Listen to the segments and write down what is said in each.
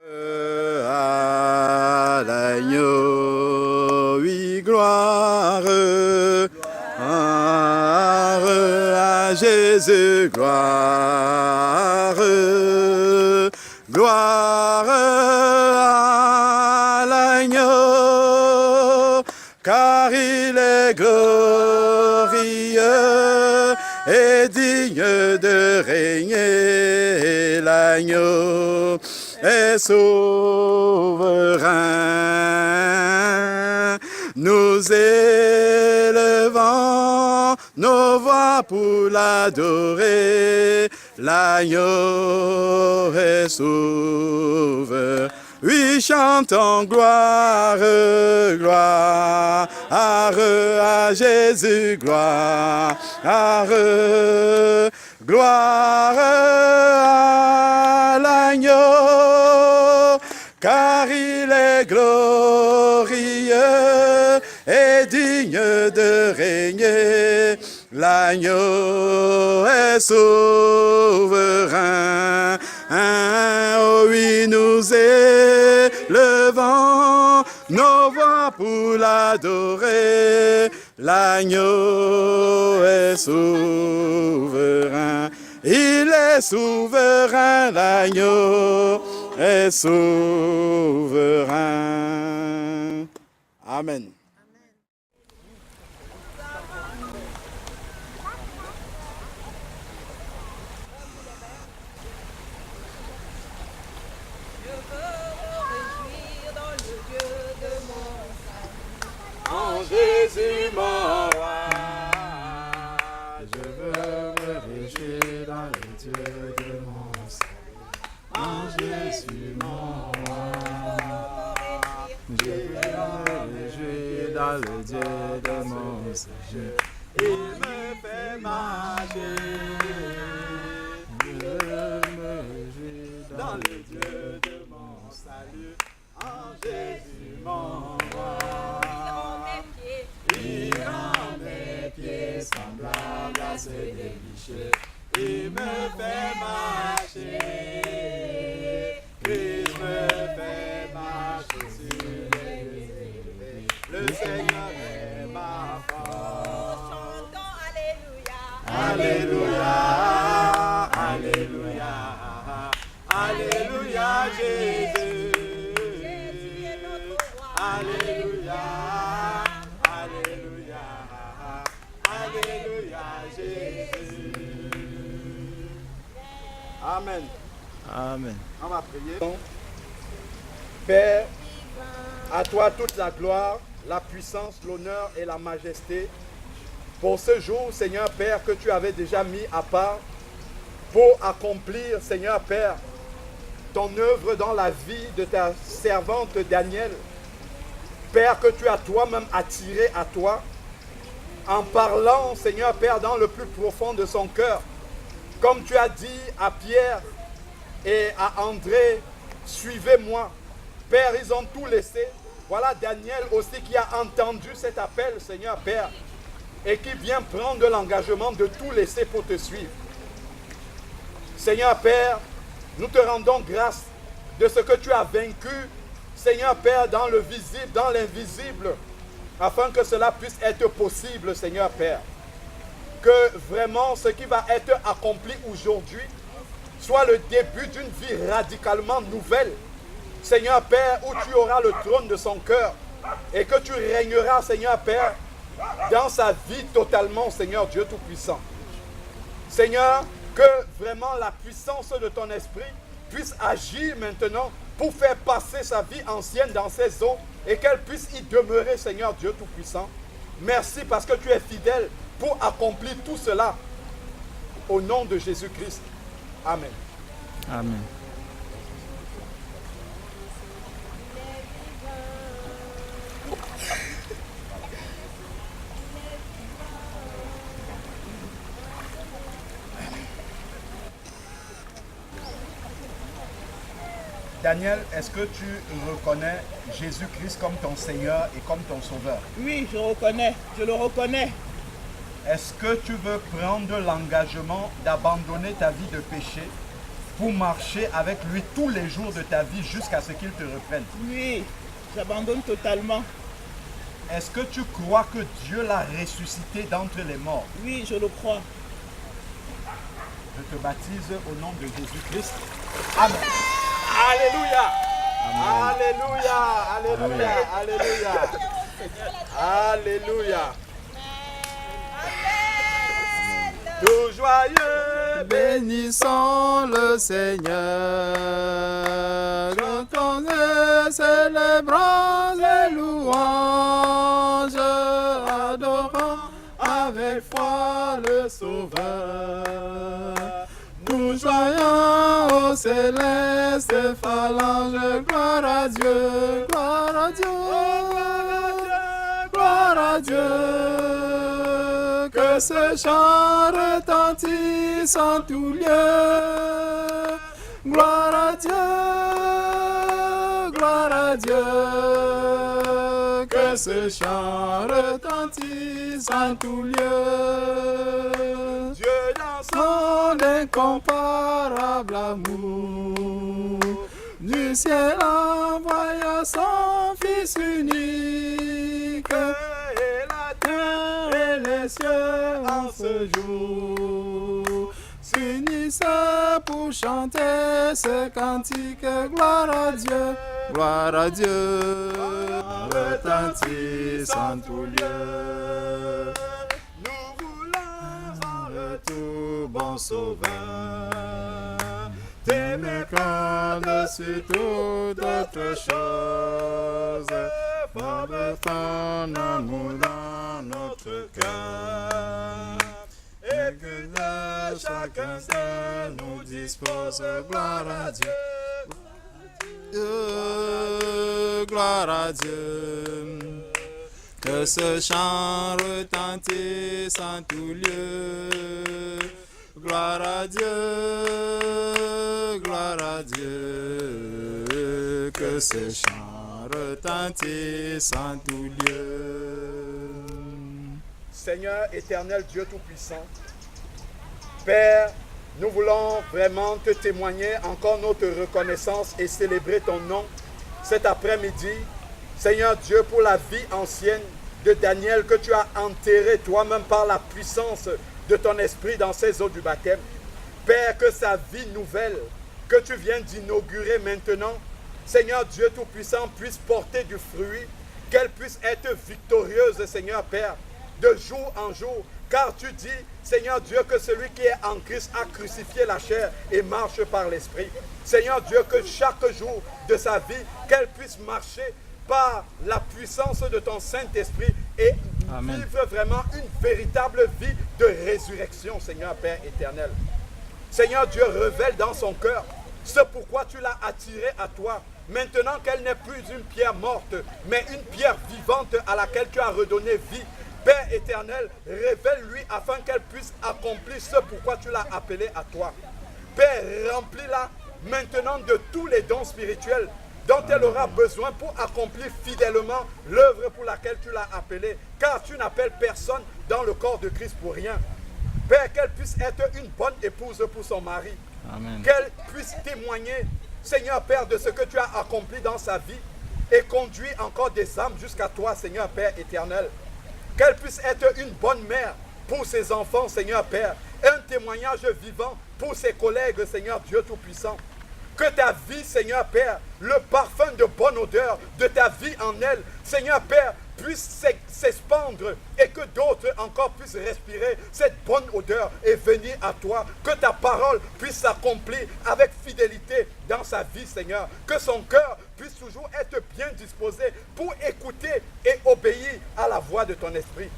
À l'agneau, oui, gloire, à Jésus, gloire, gloire à l'agneau, car il est glorieux et digne de régner. L'agneau est souverain. Nous élevons nos voix pour l'adorer. L'agneau est souverain. Oui, chantons gloire, gloire à Jésus, gloire, gloire à l'agneau, car il est glorieux et digne de régner. L'agneau est souverain. Oh oui, nous élevons nos voix pour l'adorer. L'agneau est souverain. Il est souverain, l'agneau est souverain. Amen. Jésus mon roi, je veux me réjouir dans le Dieu de mon salut. En Jésus mon roi, je veux me réjouir dans le Dieu de mon salut. Il me fait marcher, je veux me réjouir dans le Dieu de mon salut. En Jésus mon roi. Il rend mes pieds semblables à ceux des bichets. Il me fait marcher. Il me fait marcher sur les lieux élevés. Le Seigneur est ma force. Chantons Alléluia. Alléluia. Alléluia. Alléluia Jésus. Jésus est notre roi. Alléluia. Alléluia, Jésus. Amen. Amen. On va prier. Père, à toi toute la gloire, la puissance, l'honneur et la majesté pour ce jour, Seigneur Père, que tu avais déjà mis à part pour accomplir, Seigneur Père, ton œuvre dans la vie de ta servante Daniel. Père, que tu as toi-même attiré à toi, en parlant, Seigneur Père, dans le plus profond de son cœur. Comme tu as dit à Pierre et à André, suivez-moi. Père, ils ont tout laissé. Voilà Daniel aussi qui a entendu cet appel, Seigneur Père, et qui vient prendre l'engagement de tout laisser pour te suivre. Seigneur Père, nous te rendons grâce de ce que tu as vaincu, Seigneur Père, dans le visible, dans l'invisible, afin que cela puisse être possible, Seigneur Père. Que vraiment ce qui va être accompli aujourd'hui soit le début d'une vie radicalement nouvelle, Seigneur Père, où tu auras le trône de son cœur et que tu régneras, Seigneur Père, dans sa vie totalement, Seigneur Dieu Tout-Puissant. Seigneur, que vraiment la puissance de ton esprit puisse agir maintenant pour faire passer sa vie ancienne dans ses eaux et qu'elle puisse y demeurer, Seigneur Dieu Tout-Puissant. Merci parce que tu es fidèle pour accomplir tout cela. Au nom de Jésus-Christ. Amen. Amen. Daniel, est-ce que tu reconnais Jésus-Christ comme ton Seigneur et comme ton Sauveur? Oui, je le reconnais. Est-ce que tu veux prendre l'engagement d'abandonner ta vie de péché pour marcher avec lui tous les jours de ta vie jusqu'à ce qu'il te reprenne. Oui, j'abandonne totalement. Est-ce que tu crois que Dieu l'a ressuscité d'entre les morts? Oui, je le crois. Je te baptise au nom de Jésus-Christ. Amen. Alléluia. Alléluia. Alléluia. Alléluia. Alléluia. Tout joyeux, Bénissons le Seigneur, chantons et célébrons et louanges, adorons avec foi le Sauveur. Nous joignons aux célestes phalanges, gloire à Dieu, gloire à Dieu, gloire à Dieu. Que ce chant retentisse en tout lieu. Gloire à Dieu, gloire à Dieu. Que ce chant retentisse en tout lieu. Dieu dans Son incomparable amour, du ciel envoya son Fils unique. et la terre Et les cieux en ce jour s'unissent pour chanter ce cantique. Gloire à Dieu, gloire à Dieu, retentisse en tout lieu. nous voulons en Le tout bon Sauveur, t'aimer par-dessus toute autre chose, par ton amour dans notre cœur, et que de chacun de nous dispose. Gloire à Dieu, gloire à Dieu. Que ce chant retentisse en tout lieu. Gloire à Dieu, gloire à Dieu. Que ce chant retentisse en tout lieu. Seigneur éternel Dieu Tout-Puissant, Père, nous voulons vraiment te témoigner encore notre reconnaissance et célébrer ton nom cet après-midi. Seigneur Dieu, pour la vie ancienne de Daniel que tu as enterré toi-même par la puissance de ton esprit dans ces eaux du baptême. Père, que sa vie nouvelle que tu viens d'inaugurer maintenant, Seigneur Dieu Tout-Puissant, puisse porter du fruit, qu'elle puisse être victorieuse, Seigneur Père, de jour en jour. Car tu dis, Seigneur Dieu, que celui qui est en Christ a crucifié la chair et marche par l'esprit. Seigneur Dieu, que chaque jour de sa vie, qu'elle puisse marcher par la puissance de ton Saint-Esprit et Amen. vivre vraiment une véritable vie de résurrection, Seigneur Père éternel. Seigneur Dieu, révèle dans son cœur ce pourquoi tu l'as attirée à toi. Maintenant qu'elle n'est plus une pierre morte, mais une pierre vivante à laquelle tu as redonné vie. Père éternel, révèle-lui afin qu'elle puisse accomplir ce pourquoi tu l'as appelée à toi. Père, remplis-la maintenant de tous les dons spirituels dont elle aura besoin pour accomplir fidèlement l'œuvre pour laquelle tu l'as appelée. Car tu n'appelles personne dans le corps de Christ pour rien. Père, qu'elle puisse être une bonne épouse pour son mari. Amen. Qu'elle puisse témoigner, Seigneur Père, de ce que tu as accompli dans sa vie et conduit encore des âmes jusqu'à toi, Seigneur Père éternel. Qu'elle puisse être une bonne mère pour ses enfants, Seigneur Père. Un témoignage vivant pour ses collègues, Seigneur Dieu Tout-Puissant. Que ta vie, Seigneur Père, le parfum de bonne odeur de ta vie en elle, Seigneur Père, puisse s'expandre et que d'autres encore puissent respirer cette bonne odeur et venir à toi. Que ta parole puisse s'accomplir avec fidélité dans sa vie, Seigneur. Que son cœur puisse toujours être bien disposé pour écouter et obéir à la voix de ton esprit.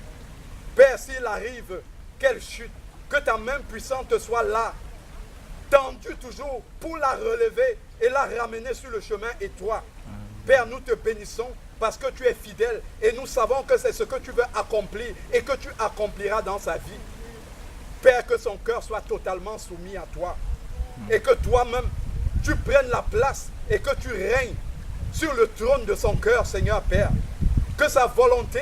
Père, s'il arrive qu'elle chute, que ta main puissante soit là, tendue toujours pour la relever et la ramener sur le chemin et toi. Père, nous te bénissons parce que tu es fidèle et nous savons que c'est ce que tu veux accomplir et que tu accompliras dans sa vie. Père, que son cœur soit totalement soumis à toi et que toi-même, tu prennes la place et que tu règnes sur le trône de son cœur, Seigneur Père. Que sa volonté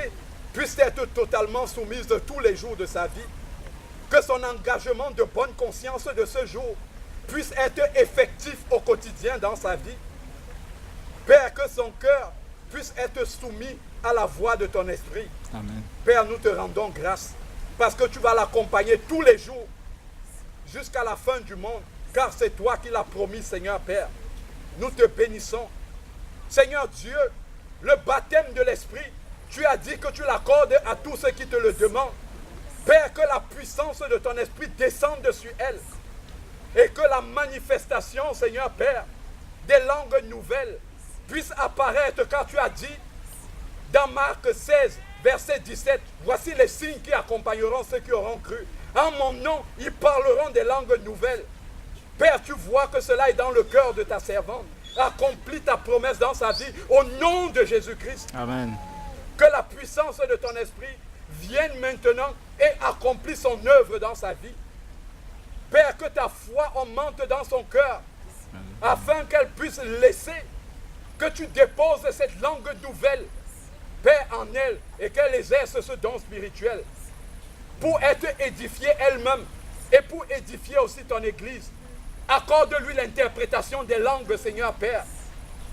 puisse être totalement soumise de tous les jours de sa vie. Que son engagement de bonne conscience de ce jour puisse être effectif au quotidien dans sa vie. Père, que son cœur puisse être soumis à la voix de ton esprit. Amen. Père, nous te rendons grâce parce que tu vas l'accompagner tous les jours jusqu'à la fin du monde, car c'est toi qui l'as promis, Seigneur Père. Nous te bénissons. Seigneur Dieu, le baptême de l'Esprit, tu as dit que tu l'accordes à tous ceux qui te le demandent. Père, que la puissance de ton esprit descende sur elle et que la manifestation, Seigneur Père, des langues nouvelles puisse apparaître, car tu as dit dans Marc 16, verset 17, voici les signes qui accompagneront ceux qui auront cru. En mon nom, ils parleront des langues nouvelles. Père, tu vois que cela est dans le cœur de ta servante. Accomplis ta promesse dans sa vie au nom de Jésus-Christ. Amen. Que la puissance de ton esprit vienne maintenant et accomplisse son œuvre dans sa vie. Père, que ta foi augmente dans son cœur afin qu'elle puisse laisser, que tu déposes cette langue nouvelle, Père, en elle, et qu'elle exerce ce don spirituel pour être édifiée elle-même et pour édifier aussi ton Église. Accorde-lui l'interprétation des langues, Seigneur Père,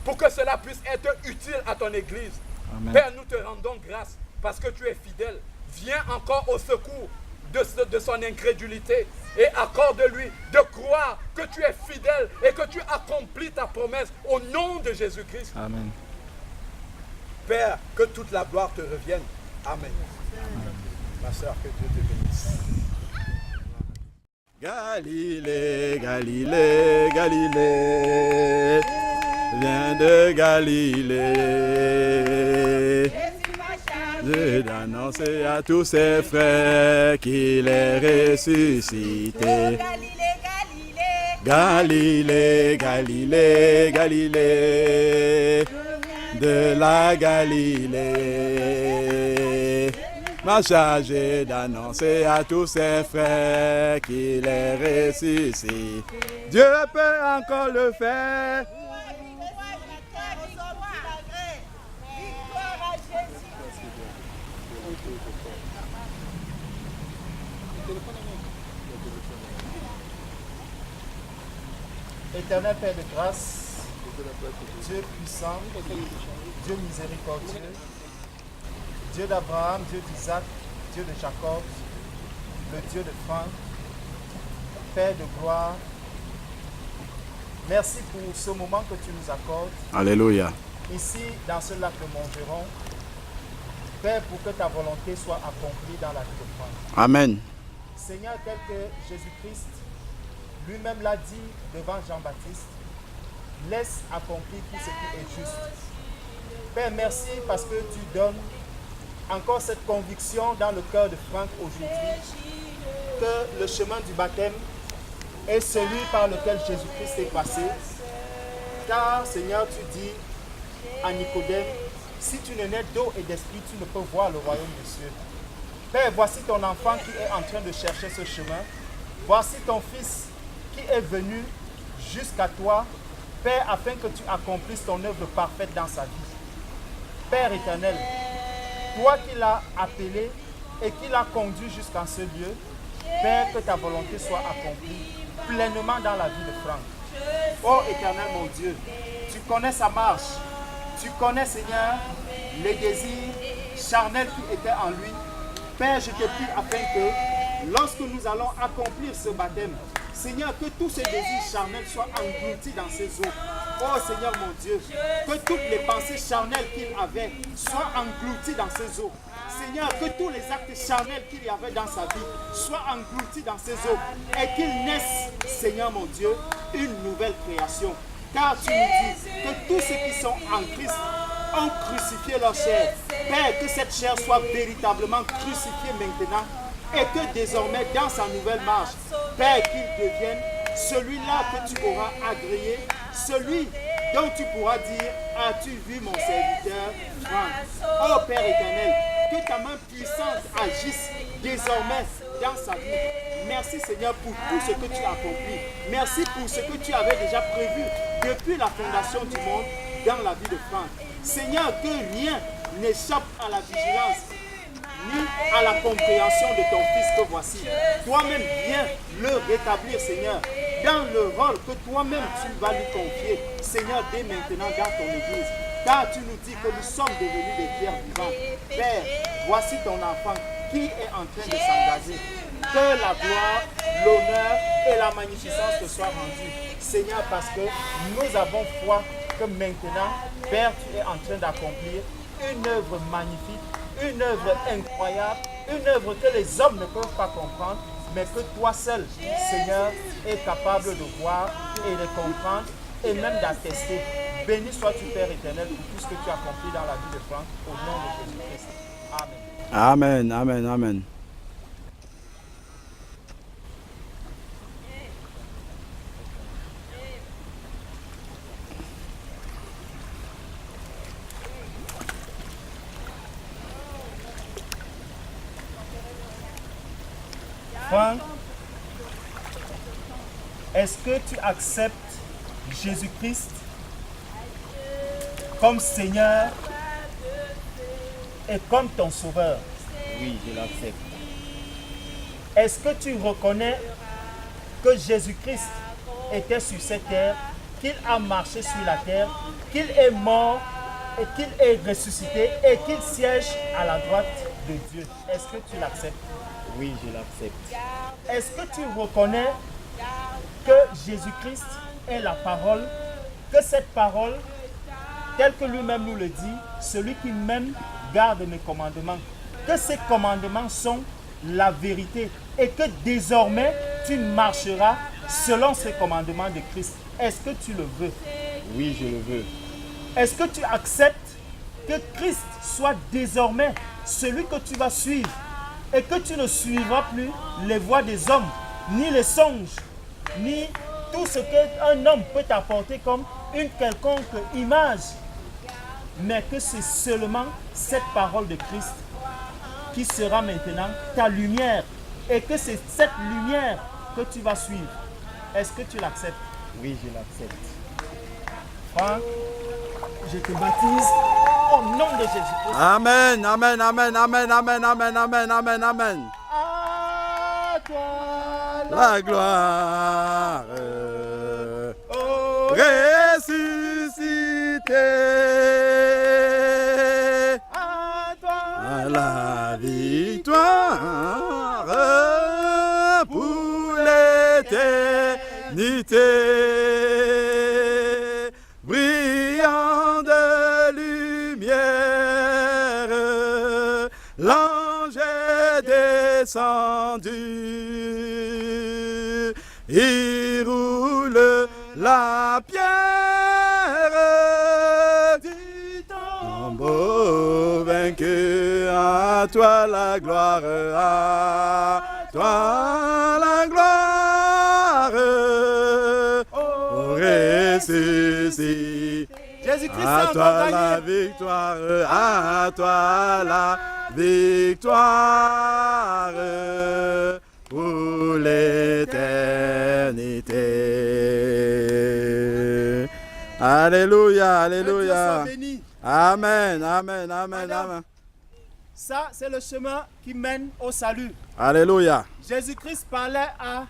pour que cela puisse être utile à ton Église. Amen. Père, nous te rendons grâce parce que tu es fidèle. Viens encore au secours de son incrédulité et accorde-lui de croire que tu es fidèle et que tu accomplis ta promesse au nom de Jésus-Christ. Amen. Père, que toute la gloire te revienne. Amen. Ma soeur, que Dieu te bénisse. Galilée, Galilée, Galilée, viens de Galilée. Jésus d'annoncer à tous ses frères qu'il est ressuscité. Galilée, Galilée, Galilée, de la Galilée. M'a chargé d'annoncer à tous ses frères qu'il est ressuscité. Dieu peut encore le faire. Éternel Père de grâce, Dieu puissant, Dieu miséricordieux, Dieu d'Abraham, Dieu d'Isaac, Dieu de Jacob, le Dieu de Franck, Père de gloire, merci pour ce moment que tu nous accordes. Alléluia. Ici, dans ce lac de Montgeron, Père, pour que ta volonté soit accomplie dans la vie de Franck. Amen. Seigneur, tel que Jésus-Christ lui-même l'a dit devant Jean-Baptiste, laisse accomplir tout ce qui est juste. Père, merci parce que tu donnes encore cette conviction dans le cœur de Franck aujourd'hui que le chemin du baptême est celui par lequel Jésus-Christ est passé. Car, Seigneur, tu dis à Nicodème, si tu ne nais d'eau et d'esprit, tu ne peux voir le royaume des cieux. Père, voici ton enfant qui est en train de chercher ce chemin. Voici ton fils qui est venu jusqu'à toi, Père, afin que tu accomplisses ton œuvre parfaite dans sa vie. Père éternel, toi qui l'as appelé et qui l'as conduit jusqu'à ce lieu, Père, que ta volonté soit accomplie pleinement dans la vie de Franck. Oh éternel mon Dieu, tu connais sa marche, tu connais, Seigneur, les désirs charnels qui étaient en lui. Père, je te prie afin que lorsque nous allons accomplir ce baptême, Seigneur, que tous ces désirs charnels soient engloutis dans ses eaux. Oh Seigneur mon Dieu, que toutes les pensées charnelles qu'il avait soient englouties dans ses eaux. Seigneur, que tous les actes charnels qu'il y avait dans sa vie soient engloutis dans ses eaux et qu'il naisse, Seigneur mon Dieu, une nouvelle création. Car tu nous dis que tous ceux qui sont en Christ ont crucifié leur chair. Père, que cette chair soit véritablement crucifiée maintenant et que désormais dans sa nouvelle marche, Père, qu'il devienne celui-là que tu auras agréé, celui dont tu pourras dire, as-tu vu mon serviteur Franck? Oh Père éternel, que ta main puissante agisse désormais dans sa vie. Merci Seigneur pour tout ce que tu as accompli. Merci pour ce que tu avais déjà prévu depuis la fondation du monde dans la vie de Franck. Seigneur, que rien n'échappe à la vigilance ni à la compréhension de ton Fils que voici. Toi-même viens le rétablir, Seigneur. dans le rôle que toi-même tu vas lui confier, Seigneur, dès maintenant dans ton Église. Car tu nous dis que nous sommes devenus des pierres vivantes. Père, voici ton enfant qui est en train de s'engager. Que la gloire, l'honneur et la magnificence te soient rendus. Seigneur, parce que nous avons foi que maintenant, Père, tu es en train d'accomplir une œuvre magnifique, une œuvre incroyable, une œuvre que les hommes ne peuvent pas comprendre, mais que toi seul, Seigneur, es capable de voir et de comprendre et même d'attester. Béni sois-tu, Père éternel, pour tout ce que tu as accompli dans la vie de Franck, au nom de Jésus-Christ. Amen. Amen, amen, amen. Franck, est-ce que tu acceptes Jésus-Christ comme Seigneur et comme ton Sauveur? Oui, je l'accepte. Est-ce que tu reconnais que Jésus-Christ était sur cette terre, qu'il a marché sur la terre, qu'il est mort et qu'il est ressuscité et qu'il siège à la droite de Dieu? Est-ce que tu l'acceptes? Oui, je l'accepte. Est-ce que tu reconnais que Jésus-Christ est la parole, que cette parole, telle que lui-même nous le dit, celui qui m'aime garde mes commandements, que ces commandements sont la vérité et que désormais tu marcheras selon ces commandements de Christ? Est-ce que tu le veux? Oui, je le veux. Est-ce que tu acceptes que Christ soit désormais celui que tu vas suivre et que tu ne suivras plus les voies des hommes, ni les songes, ni tout ce qu'un homme peut t'apporter comme une quelconque image, mais que c'est seulement cette parole de Christ qui sera maintenant ta lumière et que c'est cette lumière que tu vas suivre? Est-ce que tu l'acceptes? Oui, je l'accepte. Franck, je te baptise au nom de Jésus-Christ. Amen, amen, amen, amen, amen, amen, amen, amen, amen. À toi La gloire ressuscité, à toi à la victoire pour l'éternité, brillant de lumière, l'ange est descendu, il roule la pierre du tombeau vaincu. À toi la gloire, à toi la gloire, au ressuscité. Jésus-Christ À a toi encore la gagné. victoire, à toi la victoire pour l'éternité. Alléluia, Que Dieu alléluia. soit béni. Amen, amen, amen, Madame. amen. Ça, c'est le chemin qui mène au salut. Alléluia. Jésus-Christ parlait à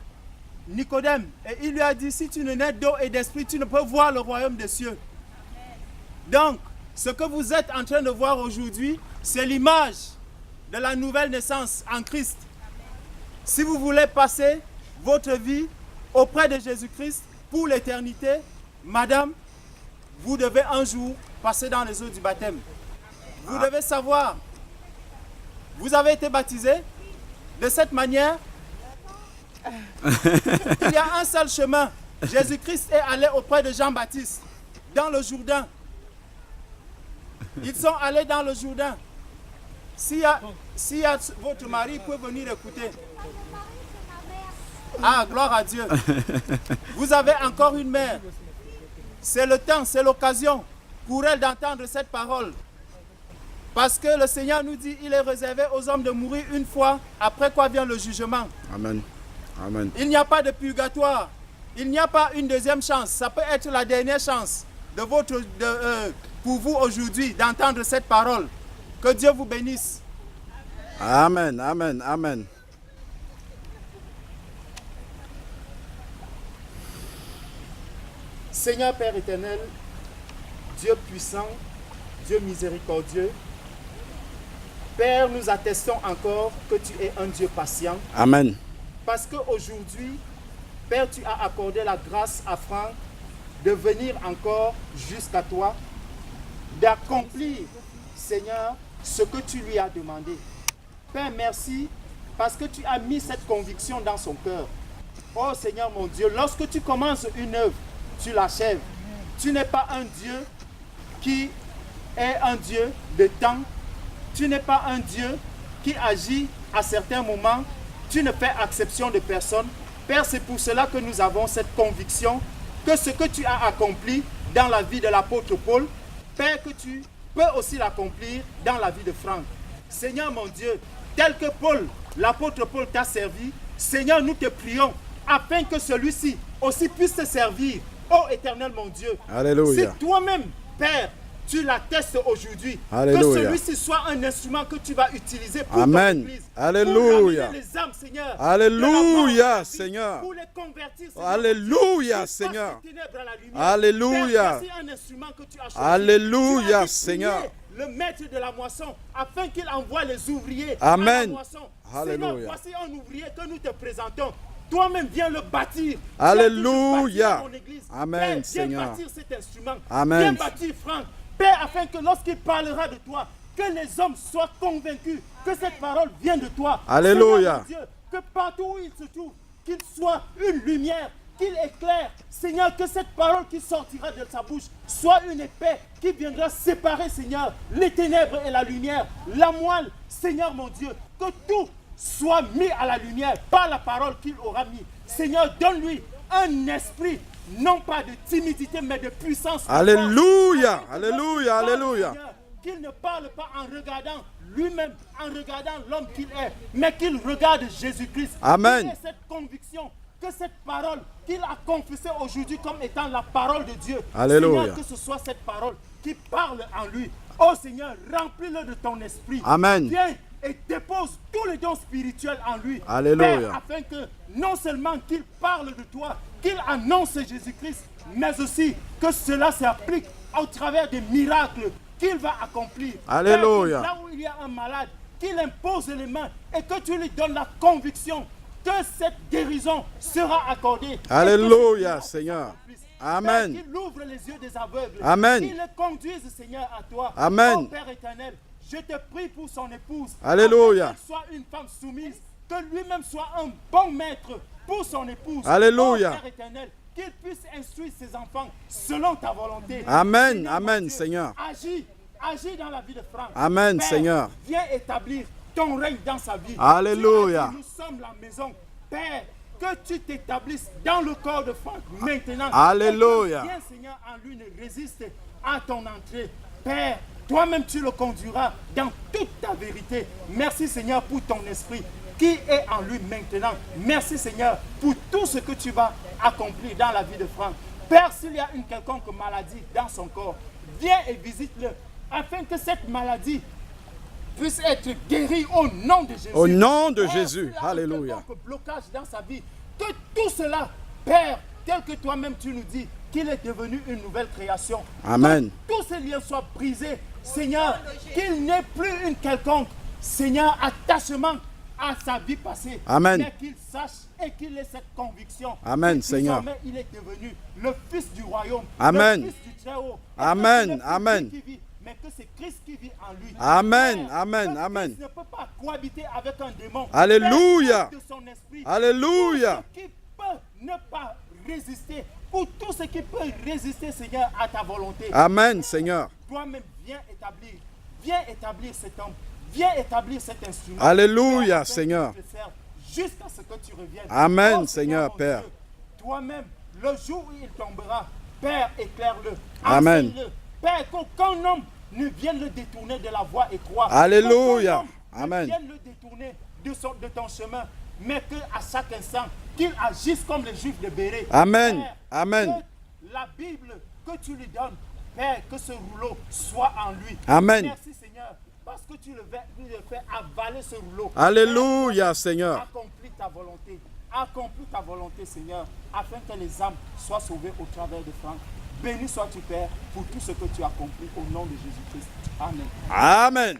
Nicodème et il lui a dit, si tu ne nais d'eau et d'esprit, tu ne peux voir le royaume des cieux. Donc, ce que vous êtes en train de voir aujourd'hui, c'est l'image de la nouvelle naissance en Christ. Si vous voulez passer votre vie auprès de Jésus-Christ pour l'éternité, madame, vous devez un jour passer dans les eaux du baptême. Vous devez savoir, vous avez été baptisé de cette manière. Il y a un seul chemin. Jésus-Christ est allé auprès de Jean-Baptiste dans le Jourdain. Ils sont allés dans le Jourdain. S'il y a votre mari, il peut venir écouter. Ah, gloire à Dieu. Vous avez encore une mère. C'est le temps, c'est l'occasion pour elle d'entendre cette parole. Parce que le Seigneur nous dit, il est réservé aux hommes de mourir une fois, après quoi vient le jugement. Amen. Amen. Il n'y a pas de purgatoire. Il n'y a pas une deuxième chance. Ça peut être la dernière chance pour vous aujourd'hui d'entendre cette parole. Que Dieu vous bénisse. Amen, amen, amen. Seigneur Père éternel, Dieu puissant, Dieu miséricordieux, Père, nous attestons encore que tu es un Dieu patient. Amen. Parce qu'aujourd'hui, Père, tu as accordé la grâce à Franck de venir encore jusqu'à toi, d'accomplir, Seigneur, ce que tu lui as demandé. Père, merci parce que tu as mis cette conviction dans son cœur. Oh Seigneur mon Dieu, lorsque tu commences une œuvre, tu l'achèves. Tu n'es pas un Dieu qui est un Dieu de temps. Tu n'es pas un Dieu qui agit à certains moments. Tu ne fais exception de personne. Père, c'est pour cela que nous avons cette conviction que ce que tu as accompli dans la vie de l'apôtre Paul, Père, que tu peux aussi l'accomplir dans la vie de Franck. Seigneur mon Dieu, tel que Paul, l'apôtre Paul t'a servi, Seigneur, nous te prions afin que celui-ci aussi puisse te servir. Ô Éternel mon Dieu, Alléluia. si toi-même, Père, tu l'attestes aujourd'hui, que Alléluia. celui-ci soit un instrument que tu vas utiliser pour Amen. ton Église, Alléluia. pour ramener les âmes, Seigneur, Alléluia, de la mort à la vie, Seigneur. pour les convertir, Seigneur, Alléluia, qui passent Seigneur. des ténèbres à la lumière. Alléluia. Père, voici un instrument que tu as choisi. Alléluia, Tu as dit, Seigneur. priez le maître de la moisson, afin qu'il envoie les ouvriers Amen. à la moisson. Alléluia. Seigneur, voici un ouvrier que nous te présentons. Toi-même viens le bâtir. Alléluia. Viens bâtir ton église. Amen, Père, viens Seigneur. bâtir cet instrument. Amen. Viens bâtir Franck. Père, afin que lorsqu'il parlera de toi, que les hommes soient convaincus que cette parole vient de toi. Alléluia. Seigneur mon Dieu, que partout où il se trouve, qu'il soit une lumière, qu'il éclaire. Seigneur, que cette parole qui sortira de sa bouche soit une épée qui viendra séparer, Seigneur, les ténèbres et la lumière, la moelle. Seigneur mon Dieu, que tout soit mis à la lumière par la parole qu'il aura mis. Seigneur, donne-lui un esprit, non pas de timidité, mais de puissance. Alléluia. Afin que Alléluia. lorsqu'il parle, Alléluia. Seigneur, qu'il ne parle pas en regardant lui-même, en regardant l'homme qu'il est, mais qu'il regarde Jésus-Christ. Amen. Qu'il ait cette conviction que cette parole qu'il a confessée aujourd'hui comme étant la parole de Dieu. Alléluia. Seigneur, que ce soit cette parole qui parle en lui. Oh Seigneur, remplis-le de ton esprit. Amen. Viens et dépose tous les dons spirituels en lui. Alléluia. Père, afin que non seulement qu'il parle de toi, qu'il annonce Jésus-Christ, mais aussi que cela s'applique au travers des miracles qu'il va accomplir. Alléluia. Père, là où il y a un malade, qu'il impose les mains et que tu lui donnes la conviction que cette guérison sera accordée. Alléluia, Et que Seigneur. Père, Amen. qu'il ouvre les yeux des aveugles. Amen. Qu'il les conduise, Seigneur, à toi. Amen. Oh Père éternel, je te prie pour son épouse. Alléluia. Afin qu'elle soit une femme soumise. Que lui-même soit un bon maître pour son épouse. Alléluia. Oh Père éternel, qu'il puisse instruire ses enfants selon ta volonté. Amen. Seigneur, Amen, mon Dieu, Seigneur. Agis dans la vie de Franck. Amen, Père, Seigneur. Viens établir ton règne dans sa vie. Alléluia. Tu as dit, nous sommes la maison. Père, que tu t'établisses dans le corps de Franck maintenant. Alléluia. Et que rien, Seigneur, en lui ne résiste à ton entrée. Père, toi-même tu le conduiras dans toute ta vérité. Merci Seigneur pour ton esprit qui est en lui maintenant. Merci Seigneur pour tout ce que tu vas accomplir dans la vie de Franck. Père, s'il y a une quelconque maladie dans son corps, viens et visite-le afin que cette maladie puisse être guérie au nom de Jésus. Au nom de Père, Jésus. s'il y a un Alléluia. quelconque blocage dans sa vie, que tout cela, Père, tel que toi-même tu nous dis, qu'il est devenu une nouvelle création. Amen. Que tous ces liens soient brisés, Seigneur, qu'il n'ait plus une quelconque, Seigneur, attachement à sa vie passée. Amen. Mais qu'il sache et qu'il ait cette conviction. Amen, que Seigneur. désormais, il est devenu le Fils du royaume. Amen. Le Fils du Très-Haut. Et Amen, que ce n'est plus amen. lui qui vit, mais que c'est Christ qui vit en lui. Amen, Père, amen, que amen. Christ ne peut pas cohabiter avec un démon. Alléluia. Père, de son esprit. Alléluia. Tout ce qui peut ne pas résister, ou tout ce qui peut résister, Seigneur, à ta volonté. Amen, Seigneur. Toi-même, viens établir cet homme, viens établir cet instrument. Alléluia, Père, afin qu'il Seigneur. te serve jusqu'à ce que tu reviennes. Amen, Oh, Seigneur, mon Père. Dieu, toi-même, le jour où il tombera, Père, éclaire-le. Amen. Enseigne-le. Père, qu'aucun homme ne vienne le détourner de la voie étroite. Alléluia. Qu'aucun homme Amen. ne vienne le détourner de ton chemin, mais qu'à chaque instant, qu'il agisse comme les Juifs de Béré. Amen. Père, Amen. que la Bible que tu lui donnes, Père, que ce rouleau soit en lui. Amen. Merci Seigneur, parce que tu le fais avaler ce rouleau. Alléluia, Seigneur. Accomplis ta volonté. Accomplis ta volonté, Seigneur, afin que les âmes soient sauvées au travers de Franck. Béni sois-tu, Père, pour tout ce que tu as accompli au nom de Jésus-Christ. Amen. Amen.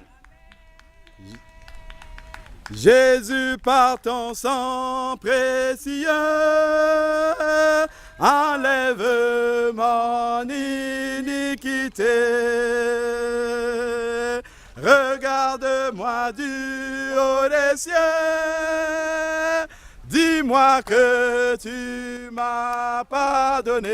Jésus, par ton sang précieux, enlève mon iniquité. Regarde-moi du haut des cieux, dis-moi que tu m'as pardonné.